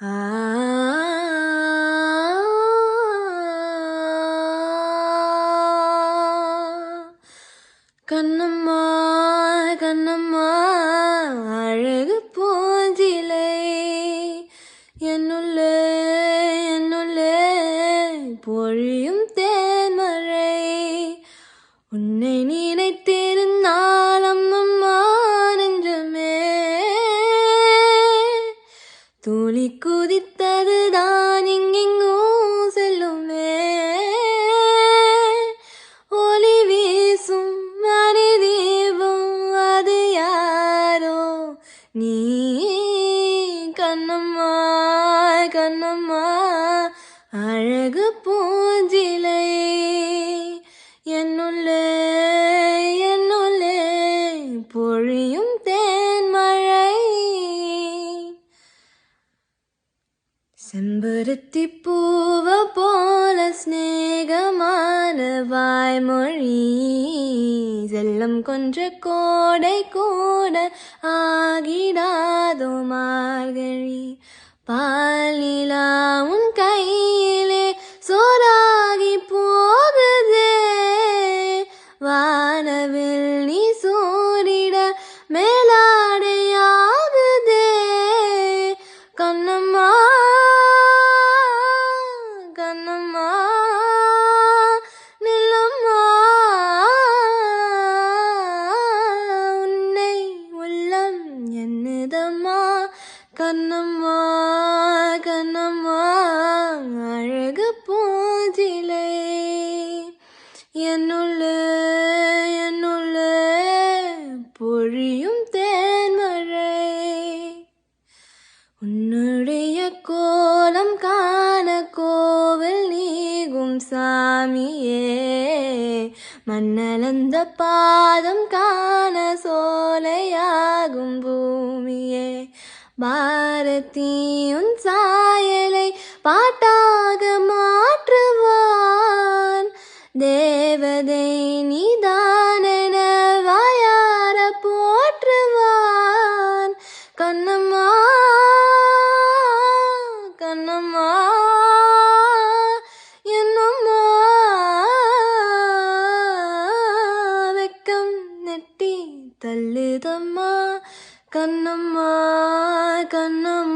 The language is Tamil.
ஆ கண்ணம்மா கண்ணம்மா அழகு பூஞ்சிலை என்னுள்ளே என்னுள்ளே பொழியும் தேன்மழை உன்னை நினைத்திருந்தால் அம்மம்மா நெஞ்சமே துளி குதித்ததுதான் இங்கெங்கோ செல்லுமே ஒளி வீசும் மணி தீபம் அது யாரோ நீ கண்ணம்மா கண்ணம்மா அழகு பூஞ்சிலை என்னுள்ளே என்னுள்ளே பொழியும் தேன்மழை செம்பருத்தி பூவ போல ஸ்நேகமான வாய்மொழி செல்லம் கொஞ்ச கோடை கூட ஆகிடாதோ மார்கழி பாலிலா உன் கையிலே சோறாகி போகுதே வானவில் நீ சூரிட மேலாடையாகுதே கண்ணம்மா கண்ணம்மா நில்லம்மா உன்னை உள்ளம் என்னதம்மா கண்ணம்மா கண்ணம்மா அழகு பூஞ்சிலை என்னுள்ளே என்னுள்ளே பொழியும் தேன்மழை உன்னுடைய கோலம் காண கோவில் நீகும் சாமியே மண்ணலந்த பாதம் காண சோலையாகும் பூமியே பாரதி உன் சாயலை பாட்டாக மாற்றுவான் தேவதை நீதானென வாயார போற்றுவான் கண்ணம்மா கண்ணம்மா என்னம்மா வெக்கம் நெட்டி தள்ளுதம்மா கண்ணம்மா கண்ணம்மா